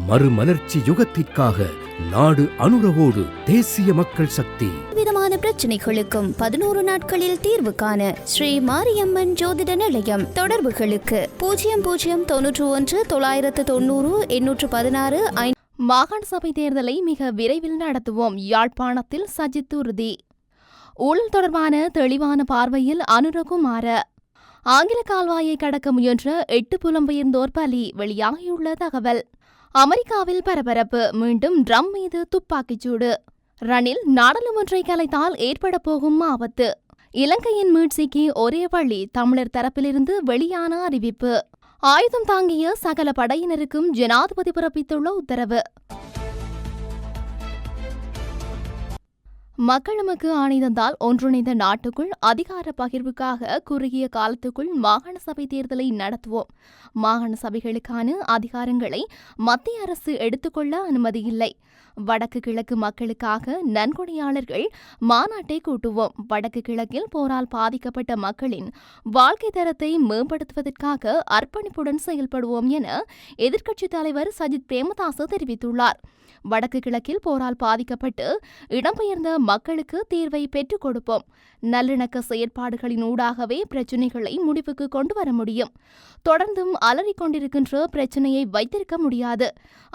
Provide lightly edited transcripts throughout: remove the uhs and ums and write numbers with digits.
மறுமலர்ச்சி யுகத்திற்காக நாடு அனுரவோடு. தேசிய மக்கள் சக்தி. விதமான பிரச்சனைகளுக்கும் 11 நாட்களில் தீர்வு காண ஸ்ரீ மாரியம்மன் ஜோதிட நிலையம். தொடர்புகளுக்கு 0091 990 816. மாகாண சபை தேர்தலை மிக விரைவில் நடத்துவோம். யாழ்ப்பாணத்தில் சஜித் உறுதி. ஊழல் தொடர்பான தெளிவான பார்வையில் அனுரகுமார. ஆங்கில கால்வாயை கடக்க முயன்ற 8 புலம்பெயர்ந்தோர் பலி. வெளியாகியுள்ள தகவல். அமெரிக்காவில் பரபரப்பு. மீண்டும் ட்ரம்ப் மீது துப்பாக்கிச்சூடு. ரணில் நாடாளுமன்றை கலைத்தால் ஏற்பட போகும் ஆபத்து. இலங்கையின் மீட்சிக்கு ஒரே வழி. தமிழர் தரப்பிலிருந்து வெளியான அறிவிப்பு. ஆயுதம் தாங்கிய சகல படையினருக்கும் ஜனாதிபதி பிறப்பித்துள்ள உத்தரவு. மக்கள் நமக்கு ஆணை தந்தால் ஒன்றிணைந்த நாட்டுக்குள் அதிகார பகிர்வுக்காக குறுகிய காலத்துக்குள் மாகாண சபை தேர்தலை நடத்துவோம். மாகாண சபைகளுக்கான அதிகாரங்களை மத்திய அரசு எடுத்துக்கொள்ள அனுமதியில்லை. வடக்கு கிழக்கு மக்களுக்காக நன்கொடையாளர்கள் மாநாட்டை கூட்டுவோம். வடக்கு கிழக்கில் போரால் பாதிக்கப்பட்ட மக்களின் வாழ்க்கை தரத்தை மேம்படுத்துவதற்காக அர்ப்பணிப்புடன் செயல்படுவோம் என எதிர்க்கட்சித் தலைவர் சஜித் பிரேமதாச தெரிவித்துள்ளார். வடக்கு கிழக்கில் போரால் பாதிக்கப்பட்டு இடம்பெயர்ந்த மக்களுக்கு தீர்வை பெற்றுக் கொடுப்போம். நல்லிணக்க செயற்பாடுகளின் ஊடாகவே பிரச்சினைகளை முடிவுக்கு கொண்டு வர முடியும். தொடர்ந்தும் அலறிக் கொண்டிருக்கின்ற பிரச்சினையை வைத்திருக்க முடியாது.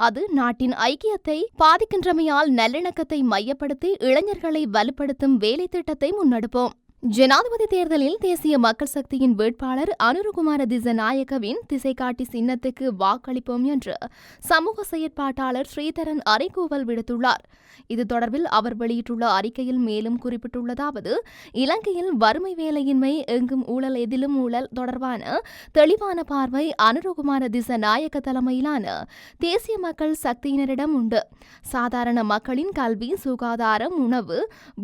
அது நாட்டின் ஐக்கியத்தை பாதிக்கின்றமையால் நல்லிணக்கத்தை மையப்படுத்தி இளைஞர்களை வலுப்படுத்தும் வேலை திட்டத்தை முன்னெடுப்போம். ஜனாதிபதி தேர்தலில் தேசிய மக்கள் சக்தியின் வேட்பாளர் அனுரகுமார திசநாயக்கவின் திசைகாட்டி சின்னத்துக்கு வாக்களிப்போம் என்று சமூக செயற்பாட்டாளர் ஸ்ரீதரன் அறைகூவல் விடுத்துள்ளார். இது தொடர்பில் அவர் வெளியிட்டுள்ள அறிக்கையில் மேலும் குறிப்பிட்டுள்ளதாவது, இலங்கையில் வறுமை வேலையின்மை எங்கும் ஊழல் எதிலும் ஊழல் தொடர்பான தெளிவான பார்வை அனுரகுமார திசநாயக்க தலைமையிலான தேசிய மக்கள் சக்தியினரிடம் உண்டு. சாதாரண மக்களின் கல்வி, சுகாதாரம், உணவு,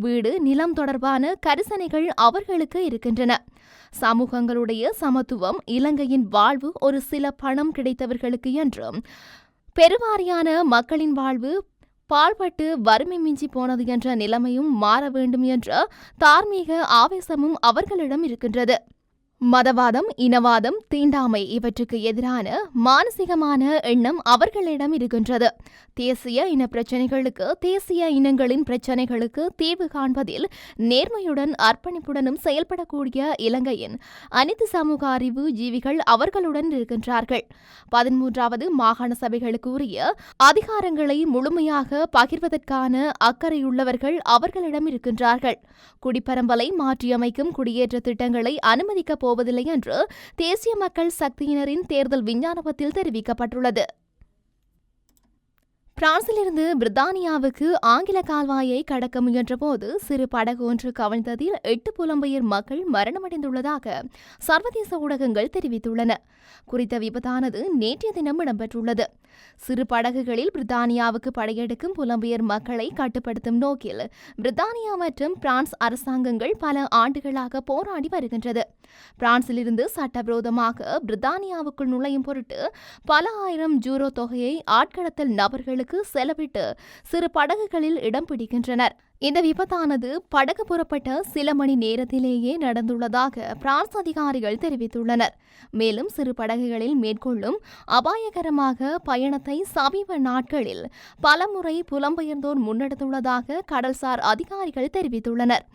வீடு, நிலம் தொடர்பான கரிசனைகள் அவர்களுக்கு இருக்கின்றன. சமூகங்களுடைய சமத்துவம், இலங்கையின் வாழ்வு ஒரு சில பணம் கிடைத்தவர்களுக்கு என்றும் பெருவாரியான மக்களின் வாழ்வு பாழ்பட்டு வறுமை மிஞ்சி போனது என்ற நிலைமையும் மாற வேண்டும் என்ற தார்மீக ஆவேசமும் அவர்களிடம் இருக்கின்றது. மதவாதம், இனவாதம், தீண்டாமை இவற்றுக்கு எதிரான மானசீகமான எண்ணம் அவர்களிடம் இருக்கின்றது. தேசிய இன பிரச்சினைகளுக்கு, தேசிய இனங்களின் பிரச்சினைகளுக்கு தீர்வு காண்பதில் நேர்மையுடன் அர்ப்பணிப்புடனும் செயல்படக்கூடிய இலங்கையின் அனைத்து சமூக அறிவு ஜீவிகள் அவர்களுடன் இருக்கின்றார்கள். 13வது மாகாண சபைகளுக்கு உரிய அதிகாரங்களை முழுமையாக பகிர்வதற்கான அக்கறையுள்ளவர்கள் அவர்களிடம் இருக்கின்றார்கள். குடிப்பரம்பலை மாற்றியமைக்கும் குடியேற்ற திட்டங்களை அனுமதிக்க போவதில்லை என்று தேசிய மக்கள் சக்தியினரின் தேர்தல் விஞ்ஞாபனத்தில் தெரிவிக்கப்பட்டுள்ளது. பிரான்சிலிருந்து பிரித்தானியாவுக்கு ஆங்கில கால்வாயை கடக்க முயன்றபோது சிறு படகு ஒன்று கவிழ்ந்ததில் 8 புலம்பெயர் மக்கள் மரணமடைந்துள்ளதாக சர்வதேச ஊடகங்கள் தெரிவித்துள்ளன. குறித்த விபத்தானது நேற்றைய தினம் இடம்பெற்றுள்ளது. சிறு படகுகளில் பிரித்தானியாவுக்கு படையெடுக்கும் புலம்பெயர் மக்களை கட்டுப்படுத்தும் நோக்கில் பிரித்தானியா மற்றும் பிரான்ஸ் அரசாங்கங்கள் பல ஆண்டுகளாக போராடி வருகின்றது. பிரான்சிலிருந்து சட்டவிரோதமாக பிரித்தானியாவுக்குள் நுழையும் பொருட்டு பல ஆயிரம் யூரோ தொகையை ஆட்கடத்தல் நபர்களுக்கு செலவிட்டு சிறு படகுகளில் இடம் பிடிக்கின்றனர். இந்த விபத்தானது படகு புறப்பட்ட சில மணி நேரத்திலேயே நடந்துள்ளதாக பிரான்ஸ் அதிகாரிகள் தெரிவித்துள்ளனர். மேலும் சிறு படகுகளில் மேற்கொள்ளும் அபாயகரமாக பயணத்தை சமீப நாட்களில் பலமுறை புலம்பெயர்ந்தோர் முன்னெடுத்துள்ளதாக கடல்சார் அதிகாரிகள் தெரிவித்துள்ளனர்.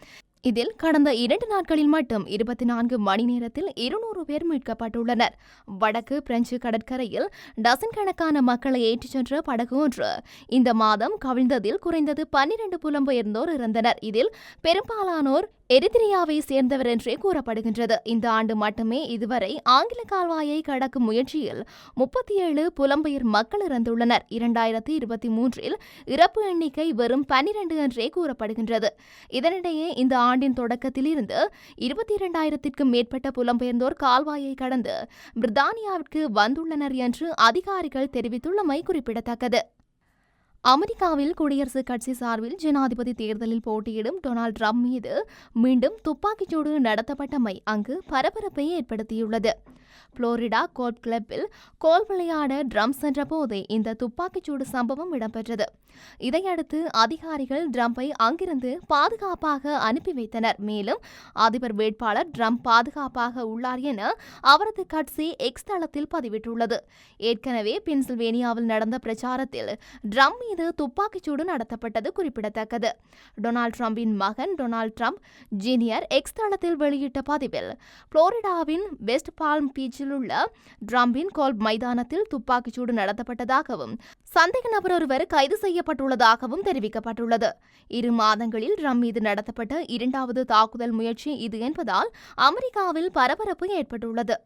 இதில் கடந்த 2 நாட்களில் மட்டும் 24 மணி நேரத்தில் 200 பேர் மீட்கப்பட்டுள்ளனர். வடக்கு பிரெஞ்சு கடற்கரையில் டசன் கணக்கான மக்களை ஏற்றிச் சென்ற படகு ஒன்று இந்த மாதம் கவிழ்ந்ததில் குறைந்தது 12 புலம்பெயர்ந்தோர் இறந்தனர். இதில் பெரும்பாலானோர் எரித்திரியாவை சேர்ந்தவர் என்றே கூறப்படுகின்றது. இந்த ஆண்டு மட்டுமே இதுவரை ஆங்கில கால்வாயை கடக்கும் முயற்சியில் 37 புலம்பெயர் மக்கள் இறந்துள்ளனர். 2023 இறப்பு எண்ணிக்கை வெறும் 12 என்றே கூறப்படுகின்றது. இதனிடையே இந்த ஆண்டின் தொடக்கத்தில் இருந்து 22,000க்கும் மேற்பட்ட புலம்பெயர்ந்தோர் கால்வாயை கடந்து பிரித்தானியாவிற்கு வந்துள்ளனர் என்று அதிகாரிகள் தெரிவித்துள்ளமை குறிப்பிடத்தக்கது. அமெரிக்காவில் குடியரசுக் கட்சி சார்பில் ஜனாதிபதி தேர்தலில் போட்டியிடும் டொனால்ட் ட்ரம்ப் மீது மீண்டும் துப்பாக்கிச்சூடு நடத்தப்பட்டமை அங்கு பரபரப்பை ஏற்படுத்தியுள்ளது. புளோரிடா கோல்ஃப் கிளப்பில் கோல் விளையாட ட்ரம்ப் சென்ற போதே இந்த துப்பாக்கிச்சூடு சம்பவம் இடம்பெற்றது. இதையடுத்து அதிகாரிகள் ட்ரம்பை அங்கிருந்து பாதுகாப்பாக அனுப்பி வைத்தனர். மேலும் அதிபர் வேட்பாளர் ட்ரம்ப் பாதுகாப்பாக உள்ளார் என அவரது கட்சி எக்ஸ் தளத்தில் பதிவிட்டுள்ளது. ஏற்கனவே பென்சில்வேனியாவில் நடந்த பிரச்சாரத்தில் ட்ரம்ப் மீது துப்பாக்கிச்சூடு நடத்தப்பட்டது குறிப்பிடத்தக்கது. டொனால்ட் ட்ரம்பின் மகன் டொனால்ட் ட்ரம்ப் ஜூனியர் எக்ஸ் தளத்தில் வெளியிட்ட பதிவில் புளோரிடாவின் வெஸ்ட் பால்ம் பீச்சில் உள்ள ட்ரம்பின் கோல்ஃப் மைதானத்தில் துப்பாக்கிச்சூடு நடத்தப்பட்டதாகவும் சந்தேக நபர் ஒருவர் கைது செய்யப்பட்டுள்ளதாகவும் தெரிவிக்கப்பட்டுள்ளது. 2 மாதங்களில் ட்ரம்ப் மீது நடத்தப்பட்ட 2வது தாக்குதல் முயற்சி இது என்பதால் அமெரிக்காவில் பரபரப்பு ஏற்பட்டுள்ளது.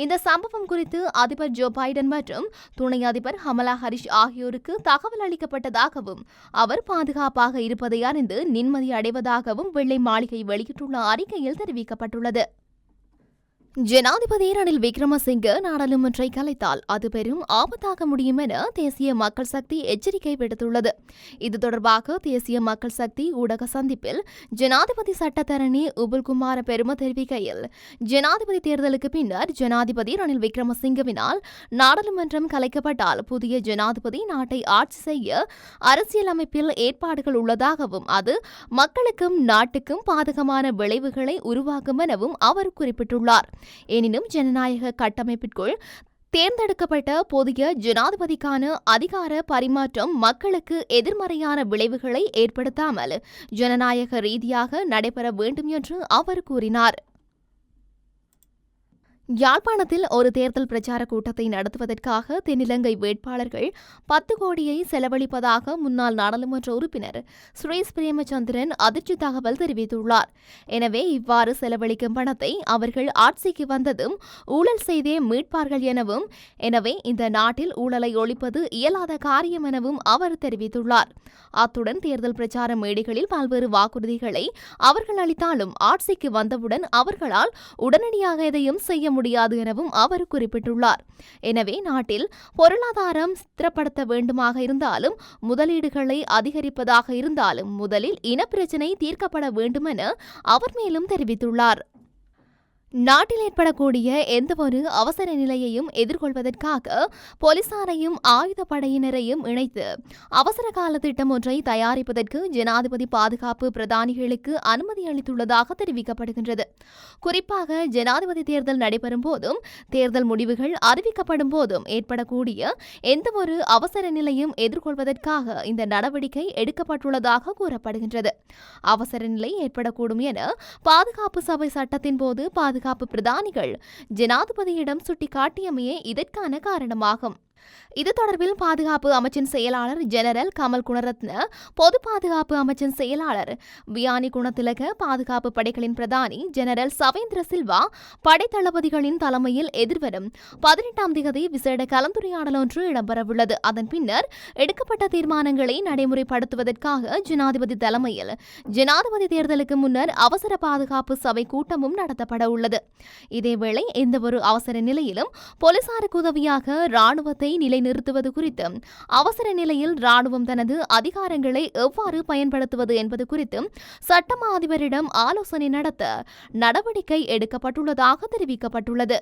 இந்த சம்பவம் குறித்து அதிபர் ஜோ பைடன் மற்றும் துணை அதிபர் கமலா ஹாரிஸ் ஆகியோருக்கு தகவல் அளிக்கப்பட்டதாகவும் அவர் பாதுகாப்பாக இருப்பதை அறிந்து நிம்மதி அடைவதாகவும் வெள்ளை மாளிகை வெளியிட்டுள்ள அறிக்கையில் தெரிவிக்கப்பட்டுள்ளது. ஜனாதிபதி ரணில் விக்ரமசிங்கே நாடாளுமன்றை கலைத்தால் அது பெரும் ஆபத்தாக முடியும் என தேசிய மக்கள் சக்தி எச்சரிக்கை விடுத்துள்ளது. இது தொடர்பாக தேசிய மக்கள் சக்தி ஊடக சந்திப்பில் ஜனாதிபதி சட்டத்தரணி உபுல்குமார பெரும தெரிவிக்கையில், ஜனாதிபதி தேர்தலுக்கு பின்னர் ஜனாதிபதி ரணில் விக்ரமசிங்கவினால் நாடாளுமன்றம் கலைக்கப்பட்டால் புதிய ஜனாதிபதி நாட்டை ஆட்சி செய்ய அரசியலமைப்பில் ஏற்பாடுகள் உள்ளதாகவும் அது மக்களுக்கும் நாட்டுக்கும் பாதகமான விளைவுகளை உருவாக்கும் எனவும் அவர் குறிப்பிட்டுள்ளார். எனினும் ஜனநாயக கட்டமைப்பிற்குள் தேர்ந்தெடுக்கப்பட்ட புதிய ஜனாதிபதிக்கான அதிகார பரிமாற்றம் மக்களுக்கு எதிர்மறையான விளைவுகளை ஏற்படுத்தாமல் ஜனநாயக ரீதியாக நடைபெற வேண்டும் என்று அவர் கூறினார். யாழ்ப்பாணத்தில் ஒரு தேர்தல் பிரச்சார கூட்டத்தை நடத்துவதற்காக தென்னிலங்கை வேட்பாளர்கள் 10 கோடியை செலவழிப்பதாக முன்னாள் நாடாளுமன்ற உறுப்பினர் சுரேஷ் பிரேமச்சந்திரன் அதிர்ச்சி தகவல் தெரிவித்துள்ளார். எனவே இவ்வாறு செலவழிக்கும் பணத்தை அவர்கள் ஆட்சிக்கு வந்ததும் ஊழல் செய்தே மீட்பார்கள் எனவும், எனவே இந்த நாட்டில் ஊழலை ஒழிப்பது இயலாத காரியம் எனவும் அவர் தெரிவித்துள்ளார். அத்துடன் தேர்தல் பிரச்சார மேடைகளில் பல்வேறு வாக்குறுதிகளை அவர்கள் அளித்தாலும் ஆட்சிக்கு வந்தவுடன் அவர்களால் உடனடியாக எதையும் செய்ய முடியாது எனவும் அவர் குறிப்பிட்டுள்ளார். எனவே நாட்டில் பொருளாதாரம் ஸ்திரப்படுத்த வேண்டுமாக இருந்தாலும் முதலீடுகளை அதிகரிப்பதாக இருந்தாலும் முதலில் இனப்பிரச்சினை தீர்க்கப்பட வேண்டும் என அவர் மேலும் தெரிவித்துள்ளார். நாட்டில் ஏற்படக்கூடிய எந்தவொரு அவசர நிலையையும் எதிர்கொள்வதற்காக போலீசாரையும் ஆயுதப்படையினரையும் இணைத்து அவசர கால திட்டம் ஒன்றை தயாரிப்பதற்கு ஜனாதிபதி பாதுகாப்பு பிரதானிகளுக்கு அனுமதி அளித்துள்ளதாக தெரிவிக்கப்படுகின்றது. குறிப்பாக ஜனாதிபதி தேர்தல் நடைபெறும் போதும் தேர்தல் முடிவுகள் அறிவிக்கப்படும் போதும் ஏற்படக்கூடிய எந்தவொரு அவசர நிலையும் எதிர்கொள்வதற்காக இந்த நடவடிக்கை எடுக்கப்பட்டுள்ளதாக கூறப்படுகின்றது. அவசர நிலை ஏற்படக்கூடும் என பாதுகாப்பு சபை சட்டத்தின் போது பாதுகாப்பு பிரதானிகள் ஜனாதிபதியிடம் சுட்டிக்காட்டியமையே இதற்கான காரணமாகும். இது தொடர்பில் பாதுகாப்பு அமைச்சின் செயலாளர் ஜெனரல் கமல் குணரத்ன, பொது பாதுகாப்பு அமைச்சின் செயலாளர் வியானி குணத்திலக, பாதுகாப்பு படைகளின் பிரதானி ஜெனரல் சவேந்திர சில்வா, படைத்தளபதிகளின் தலைமையில் எதிர்வரும் 18ஆம் தேதி விசேட கலந்துரையாடல் ஒன்று இடம்பெறவுள்ளது. அதன் பின்னர் எடுக்கப்பட்ட தீர்மானங்களை நடைமுறைப்படுத்துவதற்காக ஜனாதிபதி தலைமையில் ஜனாதிபதி தேர்தலுக்கு முன்னர் அவசர பாதுகாப்பு சபை கூட்டமும் நடத்தப்பட உள்ளது. இதேவேளை எந்தவொரு அவசர நிலையிலும் போலீசாருக்கு உதவியாக ராணுவத்தை நிலைநிறுத்துவது குறித்து, அவசர நிலையில் ராணுவம் தனது அதிகாரங்களை எவ்வாறு பயன்படுத்துவது என்பது குறித்து சட்டமா அதிபரிடம் ஆலோசனை நடத்த நடவடிக்கை எடுக்கப்பட்டுள்ளதாக தெரிவிக்கப்பட்டுள்ளது.